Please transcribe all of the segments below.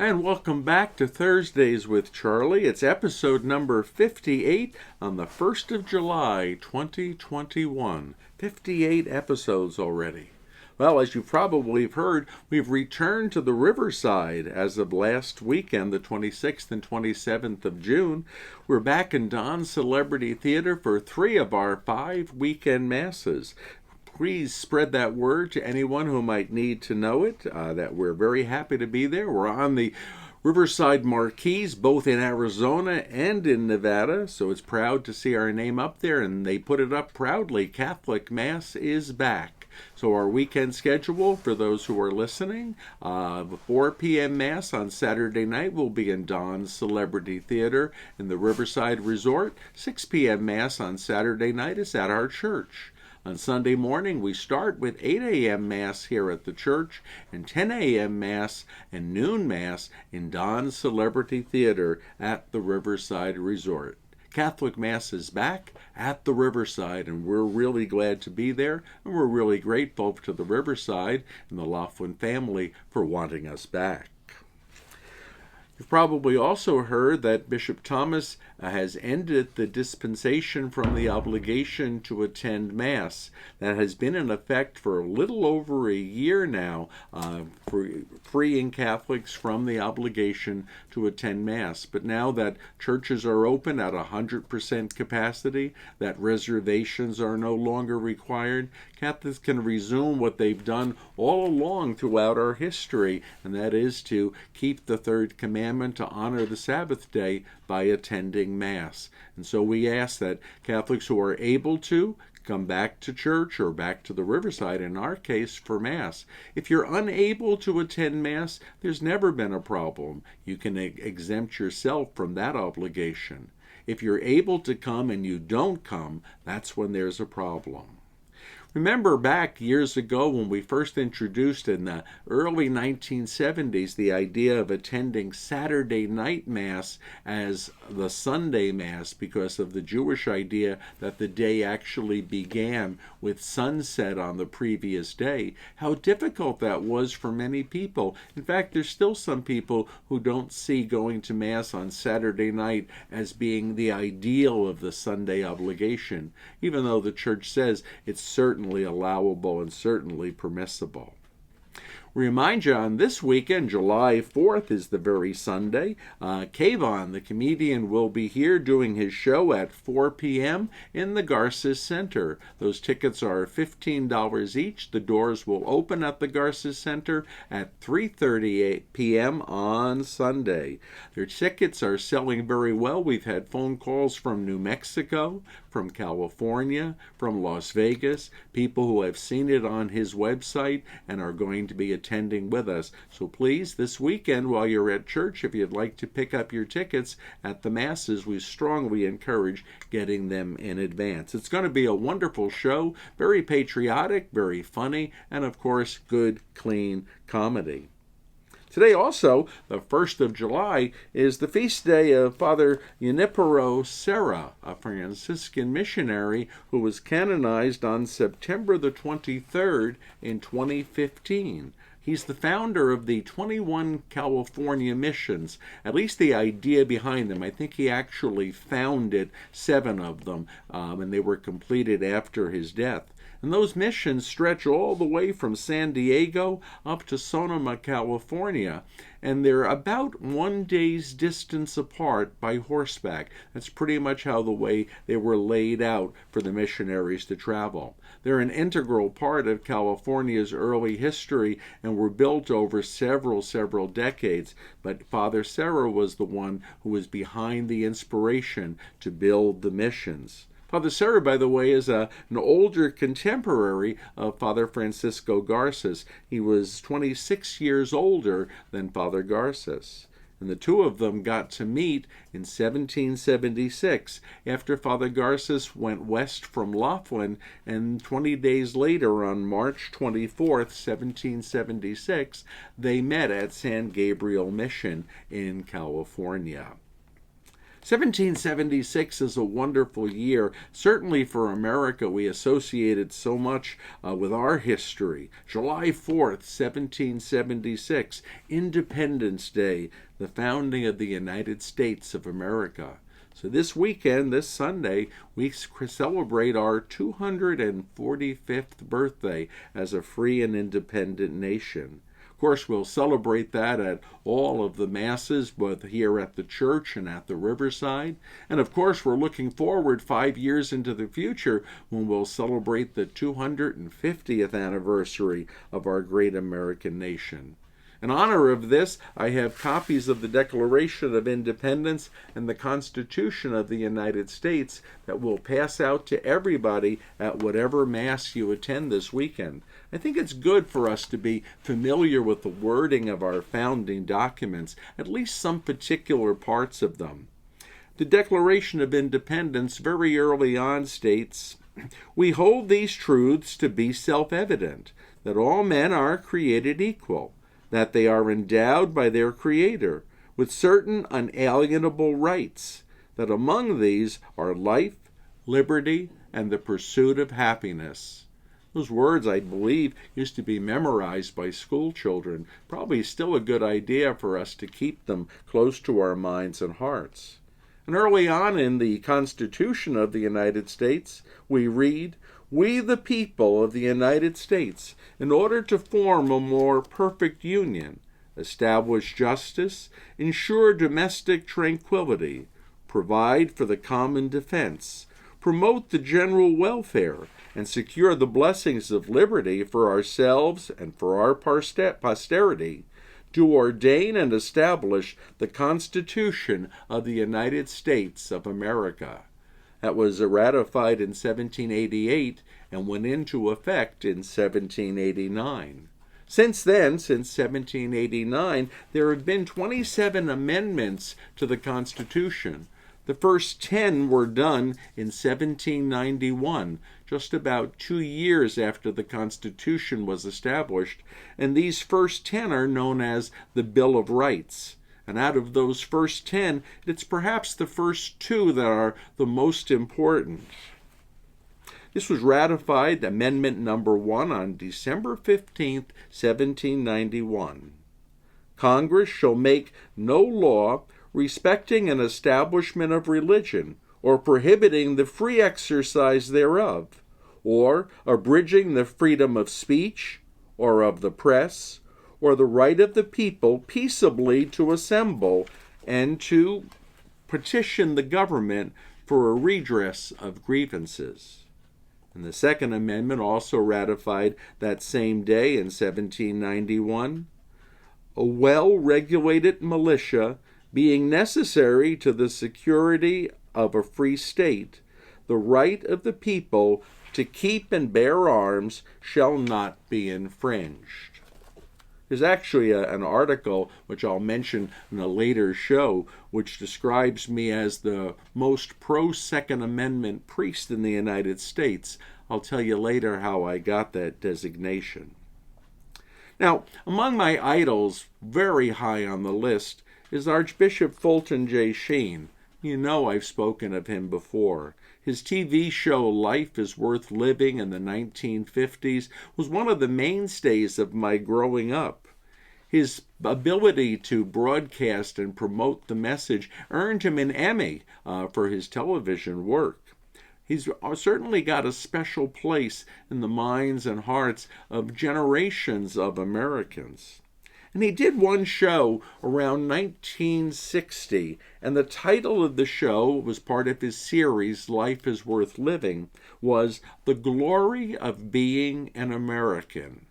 And welcome back to Thursdays with Charlie. It's episode number 58 on the 1st of July, 2021. 58 episodes already. Well, as you probably have heard, we've returned to the Riverside as of last weekend, the 26th and 27th of June. We're back in Don's Celebrity Theater for 3 of our 5 weekend masses. Please spread that word to anyone who might need to know it, that we're very happy to be there. We're on the Riverside marquees, both in Arizona and in Nevada, so it's proud to see our name up there, and they put it up proudly. Catholic Mass is back. So our weekend schedule, for those who are listening, the 4 p.m. Mass on Saturday night will be in Don's Celebrity Theater in the Riverside Resort. 6 p.m. Mass on Saturday night is at our church. On Sunday morning, we start with 8 a.m. Mass here at the church and 10 a.m. Mass and noon Mass in Don's Celebrity Theater at the Riverside Resort. Catholic Mass is back at the Riverside, and we're really glad to be there, and we're really grateful to the Riverside and the Laughlin family for wanting us back. You've probably also heard that Bishop Thomas has ended the dispensation from the obligation to attend Mass. That has been in effect for a little over a year now, freeing Catholics from the obligation to attend Mass. But now that churches are open at 100% capacity, that reservations are no longer required, Catholics can resume what they've done all along throughout our history, and that is to keep the third commandment to honor the Sabbath day by attending Mass. And so we ask that Catholics who are able to come back to church or back to the Riverside, in our case, for Mass. If you're unable to attend Mass, there's never been a problem. You can exempt yourself from that obligation. If you're able to come and you don't come, that's when there's a problem. Remember back years ago when we first introduced in the early 1970s the idea of attending Saturday night Mass as the Sunday Mass because of the Jewish idea that the day actually began with sunset on the previous day. How difficult that was for many people. In fact, there's still some people who don't see going to Mass on Saturday night as being the ideal of the Sunday obligation, even though the Church says it's certainly allowable and certainly permissible. We remind you on this weekend, July 4th is the very Sunday. Kayvon, the comedian, will be here doing his show at 4 p.m. in the Garces Center. Those tickets are $15 each. The doors will open at the Garces Center at 3:30 p.m. on Sunday. Their tickets are selling very well. We've had phone calls from New Mexico, from California, from Las Vegas, people who have seen it on his website and are going to be attending with us. So please, this weekend while you're at church, if you'd like to pick up your tickets at the Masses, we strongly encourage getting them in advance. It's going to be a wonderful show, very patriotic, very funny, and of course, good, clean comedy. Today also, the 1st of July, is the feast day of Father Junipero Serra, a Franciscan missionary who was canonized on September the 23rd in 2015. He's the founder of the 21 California missions, at least the idea behind them. I think he actually founded 7 of them, and they were completed after his death. And those missions stretch all the way from San Diego up to Sonoma, California. And they're about 1 day's distance apart by horseback. That's pretty much how the way they were laid out for the missionaries to travel. They're an integral part of California's early history and were built over several decades. But Father Serra was the one who was behind the inspiration to build the missions. Father Serra, by the way, is an older contemporary of Father Francisco Garces. He was 26 years older than Father Garces. And the two of them got to meet in 1776 after Father Garces went west from Laughlin, and 20 days later, on March 24th, 1776, they met at San Gabriel Mission in California. 1776 is a wonderful year. Certainly for America, we associate it so much with our history. July 4th, 1776, Independence Day, the founding of the United States of America. So this weekend, this Sunday, we celebrate our 245th birthday as a free and independent nation. Of course, we'll celebrate that at all of the masses, both here at the church and at the riverside. And of course, we're looking forward 5 years into the future when we'll celebrate the 250th anniversary of our great American nation. In honor of this, I have copies of the Declaration of Independence and the Constitution of the United States that we'll pass out to everybody at whatever Mass you attend this weekend. I think it's good for us to be familiar with the wording of our founding documents, at least some particular parts of them. The Declaration of Independence very early on states, "We hold these truths to be self-evident, that all men are created equal, that they are endowed by their Creator with certain unalienable rights, that among these are life, liberty, and the pursuit of happiness." Those words, I believe, used to be memorized by school children. Probably still a good idea for us to keep them close to our minds and hearts. And early on in the Constitution of the United States, we read, "We, the people of the United States, in order to form a more perfect union, establish justice, ensure domestic tranquility, provide for the common defense, promote the general welfare, and secure the blessings of liberty for ourselves and for our posterity, do ordain and establish the Constitution of the United States of America." That was ratified in 1788 and went into effect in 1789. Since then, since 1789, there have been 27 amendments to the Constitution. The first 10 were done in 1791, just about 2 years after the Constitution was established, and these first 10 are known as the Bill of Rights. And out of those first 10, it's perhaps the first 2 that are the most important. This was ratified, Amendment number 1, on December 15th, 1791. "Congress shall make no law respecting an establishment of religion, or prohibiting the free exercise thereof, or abridging the freedom of speech, or of the press, or the right of the people peaceably to assemble and to petition the government for a redress of grievances." And the Second Amendment, also ratified that same day in 1791, "A well-regulated militia being necessary to the security of a free state, the right of the people to keep and bear arms shall not be infringed." There's actually an article, which I'll mention in a later show, which describes me as the most pro-Second Amendment priest in the United States. I'll tell you later how I got that designation. Now, among my idols, very high on the list, is Archbishop Fulton J. Sheen. You know I've spoken of him before. His TV show Life is Worth Living in the 1950s was one of the mainstays of my growing up. His ability to broadcast and promote the message earned him an Emmy for his television work. He's certainly got a special place in the minds and hearts of generations of Americans. And he did one show around 1960, and the title of the show was part of his series, Life is Worth Living, was The Glory of Being an American.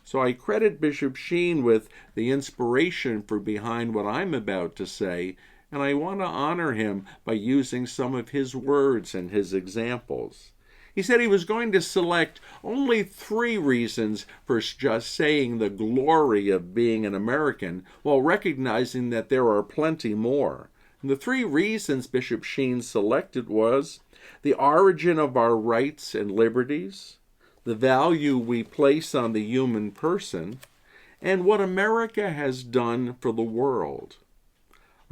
So I credit Bishop Sheen with the inspiration for behind what I'm about to say, and I want to honor him by using some of his words and his examples. He said he was going to select only 3 reasons for just saying the glory of being an American, while recognizing that there are plenty more. And the 3 reasons Bishop Sheen selected was the origin of our rights and liberties, the value we place on the human person, and what America has done for the world.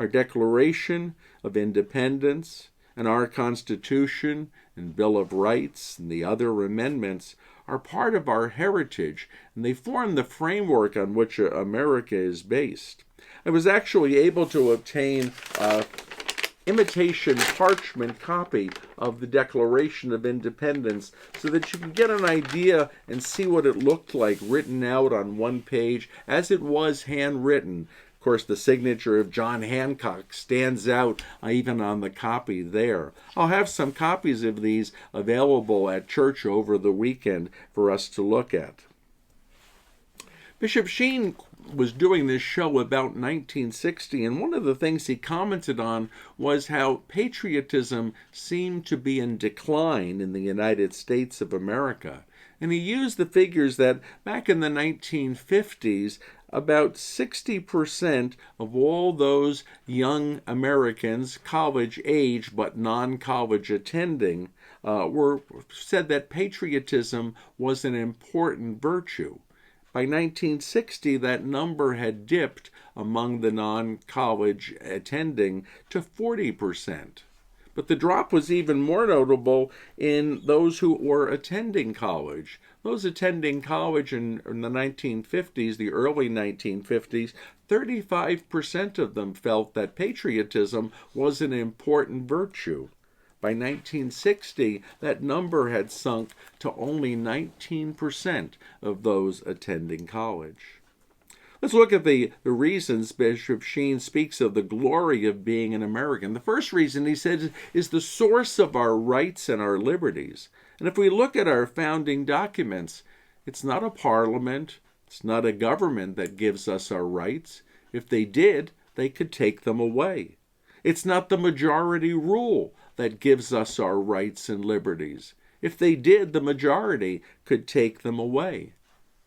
Our Declaration of Independence and our Constitution and Bill of Rights and the other amendments are part of our heritage, and they form the framework on which America is based. I was actually able to obtain an imitation parchment copy of the Declaration of Independence so that you can get an idea and see what it looked like written out on one page as it was handwritten. Of course, the signature of John Hancock stands out even on the copy there. I'll have some copies of these available at church over the weekend for us to look at. Bishop Sheen was doing this show about 1960, and one of the things he commented on was how patriotism seemed to be in decline in the United States of America. And he used the figures that back in the 1950s, about 60% of all those young Americans, college age but non-college attending, said that patriotism was an important virtue. By 1960, that number had dipped among the non-college attending to 40%. But the drop was even more notable in those who were attending college. Those attending college in the 1950s, the early 1950s, 35% of them felt that patriotism was an important virtue. By 1960, that number had sunk to only 19% of those attending college. Let's look at the reasons Bishop Sheen speaks of the glory of being an American. The first reason, he said, is the source of our rights and our liberties. And if we look at our founding documents, it's not a parliament, it's not a government that gives us our rights. If they did, they could take them away. It's not the majority rule that gives us our rights and liberties. If they did, the majority could take them away.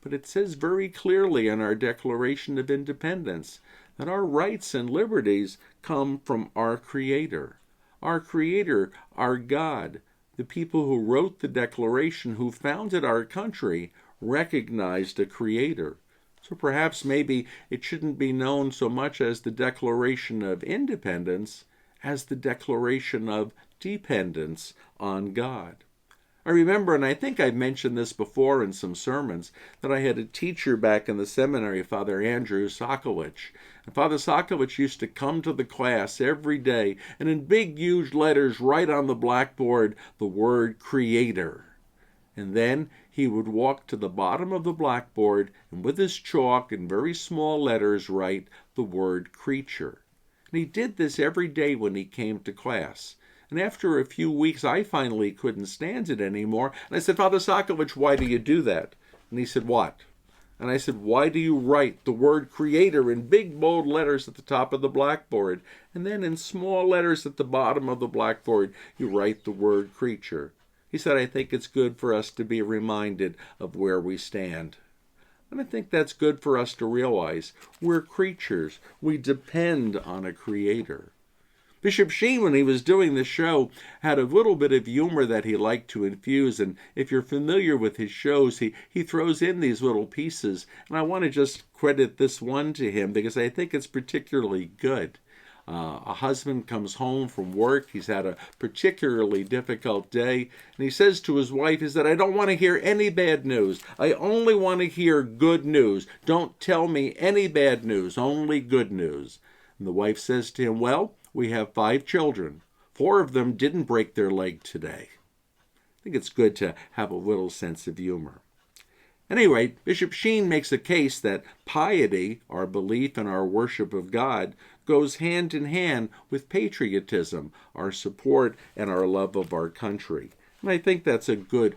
But it says very clearly in our Declaration of Independence that our rights and liberties come from our Creator. Our Creator, our God. The people who wrote the Declaration, who founded our country, recognized a Creator. So perhaps maybe it shouldn't be known so much as the Declaration of Independence as the Declaration of Dependence on God. I remember, and I think I've mentioned this before in some sermons, that I had a teacher back in the seminary, Father Andrew Sokolich. And Father Sokolich used to come to the class every day and in big, huge letters write on the blackboard the word Creator. And then he would walk to the bottom of the blackboard and with his chalk in very small letters write the word Creature. And he did this every day when he came to class. And after a few weeks, I finally couldn't stand it anymore. And I said, Father Sokolich, why do you do that? And he said, what? And I said, why do you write the word Creator in big, bold letters at the top of the blackboard? And then in small letters at the bottom of the blackboard, you write the word Creature. He said, I think it's good for us to be reminded of where we stand. And I think that's good for us to realize. We're creatures. We depend on a Creator. Bishop Sheen, when he was doing the show, had a little bit of humor that he liked to infuse. And if you're familiar with his shows, he throws in these little pieces. And I want to just credit this one to him because I think it's particularly good. A husband comes home from work. He's had a particularly difficult day. And he says to his wife, he said, I don't want to hear any bad news. I only want to hear good news. Don't tell me any bad news, only good news. And the wife says to him, well, we have 5 children. 4 of them didn't break their leg today. I think it's good to have a little sense of humor. Anyway, Bishop Sheen makes a case that piety, our belief in our worship of God, goes hand in hand with patriotism, our support and our love of our country. And I think that's a good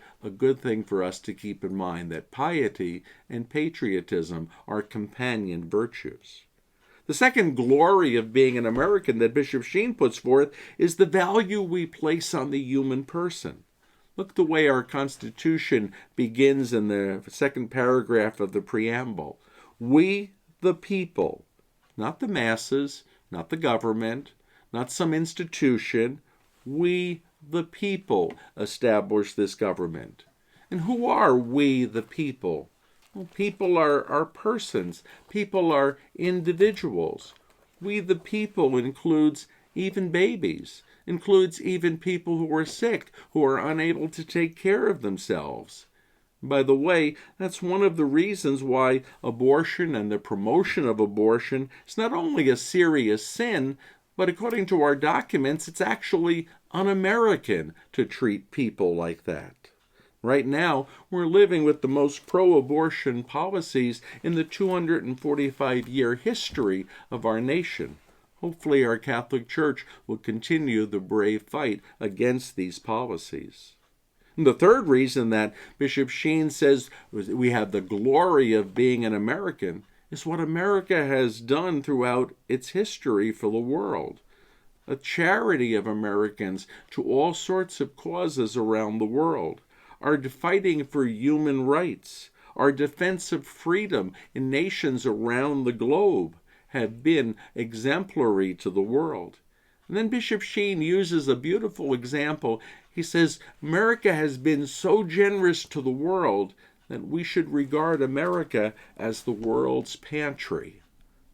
thing for us to keep in mind, that piety and patriotism are companion virtues. The second glory of being an American that Bishop Sheen puts forth is the value we place on the human person. Look the way our Constitution begins in the second paragraph of the preamble. We, the people, not the masses, not the government, not some institution, we, the people, establish this government. And who are we, the people? Well, people are persons. People are individuals. We, the people, includes even babies, includes even people who are sick, who are unable to take care of themselves. By the way, that's one of the reasons why abortion and the promotion of abortion is not only a serious sin, but according to our documents, it's actually un-American to treat people like that. Right now, we're living with the most pro-abortion policies in the 245-year history of our nation. Hopefully, our Catholic Church will continue the brave fight against these policies. And the third reason that Bishop Sheen says we have the glory of being an American is what America has done throughout its history for the world. A charity of Americans to all sorts of causes around the world, are fighting for human rights, our defense of freedom in nations around the globe have been exemplary to the world. And then Bishop Sheen uses a beautiful example. He says, America has been so generous to the world that we should regard America as the world's pantry.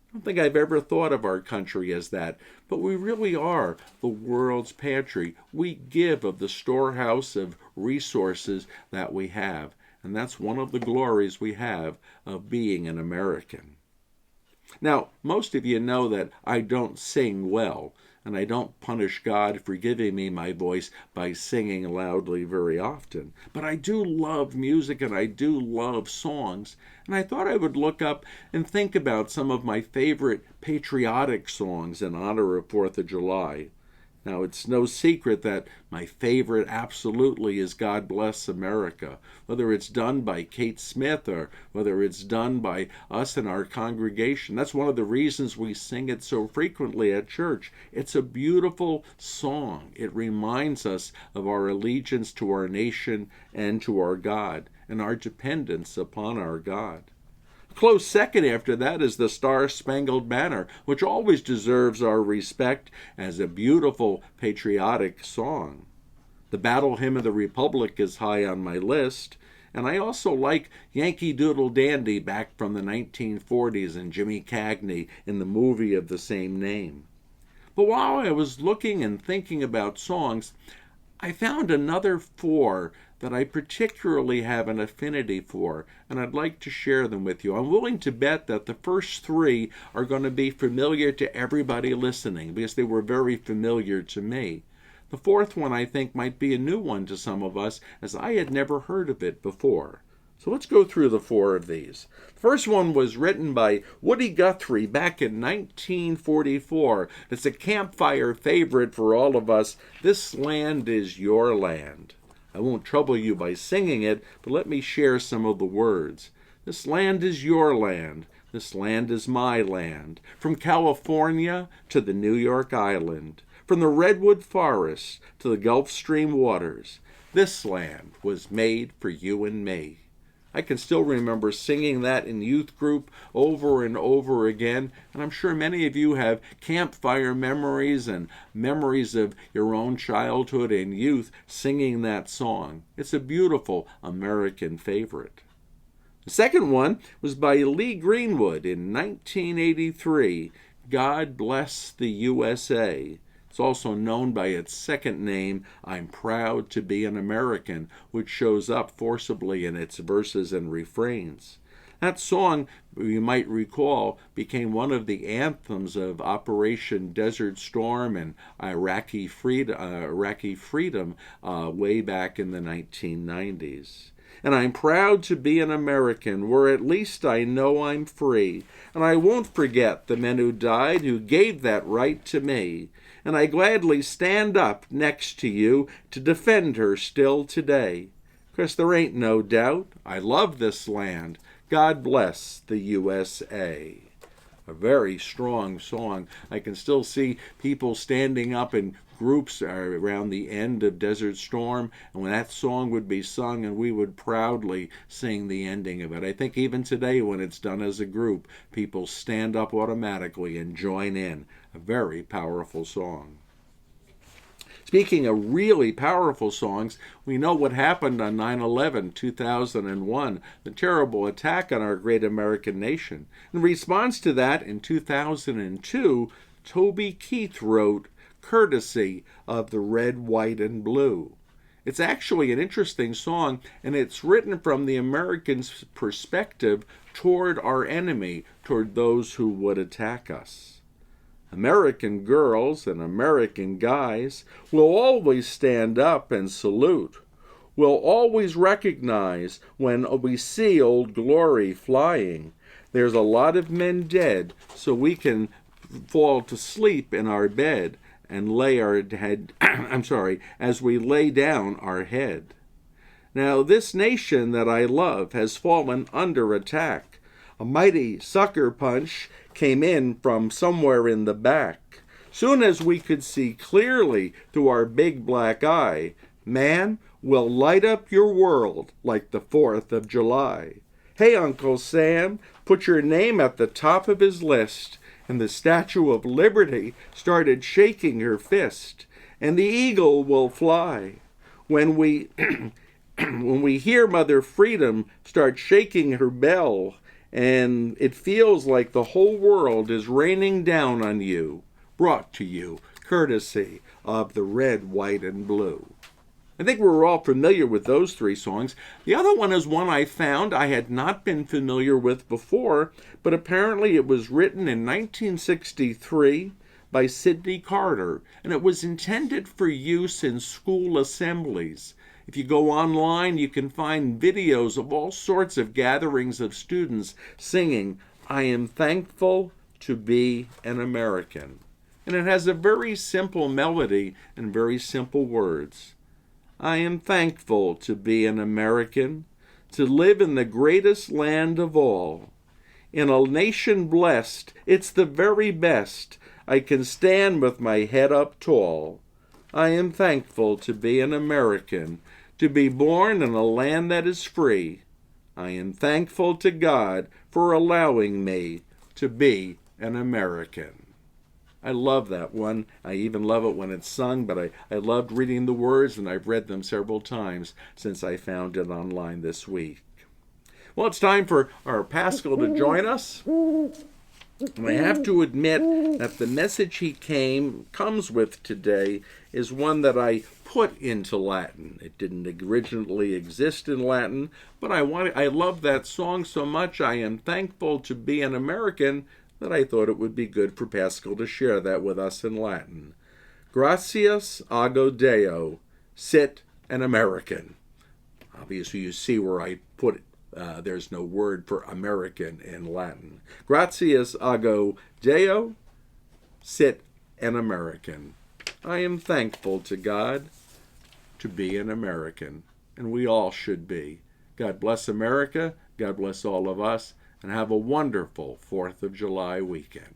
I don't think I've ever thought of our country as that, but we really are the world's pantry. We give of the storehouse of resources that we have, and that's one of the glories we have of being an American. Now, most of you know that I don't sing well, and I don't punish God for giving me my voice by singing loudly very often. But I do love music and I do love songs, and I thought I would look up and think about some of my favorite patriotic songs in honor of 4th of July. Now, it's no secret that my favorite absolutely is God Bless America, whether it's done by Kate Smith or whether it's done by us in our congregation. That's one of the reasons we sing it so frequently at church. It's a beautiful song. It reminds us of our allegiance to our nation and to our God and our dependence upon our God. Close second after that is the Star-Spangled Banner, which always deserves our respect as a beautiful patriotic song. The Battle Hymn of the Republic is high on my list, and I also like Yankee Doodle Dandy back from the 1940s and Jimmy Cagney in the movie of the same name. But while I was looking and thinking about songs, I found another 4 that I particularly have an affinity for, and I'd like to share them with you. I'm willing to bet that the first 3 are going to be familiar to everybody listening because they were very familiar to me. The 4th one I think might be a new one to some of us, as I had never heard of it before. So let's go through the 4 of these. The first one was written by Woody Guthrie back in 1944. It's a campfire favorite for all of us. This land is your land. I won't trouble you by singing it, but let me share some of the words. This land is your land. This land is my land. From California to the New York Island. From the redwood forest to the Gulf Stream waters. This land was made for you and me. I can still remember singing that in youth group over and over again, and I'm sure many of you have campfire memories and memories of your own childhood and youth singing that song. It's a beautiful American favorite. The second one was by Lee Greenwood in 1983, God Bless the USA. It's also known by its second name, I'm Proud to Be an American, which shows up forcibly in its verses and refrains. That song, you might recall, became one of the anthems of Operation Desert Storm and Iraqi freedom way back in the 1990s. And I'm proud to be an American, where at least I know I'm free. And I won't forget the men who died, who gave that right to me. And I gladly stand up next to you to defend her still today. 'Cause there ain't no doubt, I love this land. God bless the USA. A very strong song. I can still see people standing up in groups around the end of Desert Storm, and when that song would be sung, and we would proudly sing the ending of it. I think even today when it's done as a group, people stand up automatically and join in. A very powerful song. Speaking of really powerful songs, we know what happened on 9/11, 2001, the terrible attack on our great American nation. In response to that, in 2002, Toby Keith wrote, courtesy of the red, white, and blue. It's actually an interesting song, and it's written from the American's perspective toward our enemy, toward those who would attack us. American girls and American guys will always stand up and salute. We'll always recognize when we see Old Glory flying. There's a lot of men dead, so we can fall to sleep in our bed and lay our head, as we lay down our head. Now, this nation that I love has fallen under attack. A mighty sucker punch came in from somewhere in the back. Soon as we could see clearly through our big black eye, man, we'll light up your world like the 4th of July. Hey, Uncle Sam, put your name at the top of his list. And the Statue of Liberty started shaking her fist. And the eagle will fly. When we hear Mother Freedom start shaking her bell, and it feels like the whole world is raining down on you, brought to you courtesy of the red, white, and blue. I think we're all familiar with those three songs. The other one is one I found I had not been familiar with before, but apparently it was written in 1963 by Sidney Carter, and it was intended for use in school assemblies. If you go online, you can find videos of all sorts of gatherings of students singing, "I am thankful to be an American." And it has a very simple melody and very simple words. I am thankful to be an American, to live in the greatest land of all. In a nation blessed, it's the very best. I can stand with my head up tall. I am thankful to be an American, to be born in a land that is free. I am thankful to God for allowing me to be an American. I love that one. I even love it when it's sung, but I loved reading the words, and I've read them several times since I found it online this week. Well, it's time for our Pascal to join us. And I have to admit that the message he comes with today is one that I put into Latin. It didn't originally exist in Latin, but I love that song so much. I am thankful to be an American, that I thought it would be good for Pascal to share that with us in Latin. Gratias ago Deo, sit an American. Obviously, you see where I put it. There's no word for American in Latin. Gratias ago Deo, sit an American. I am thankful to God to be an American, and we all should be. God bless America. God bless all of us. And have a wonderful 4th of July weekend.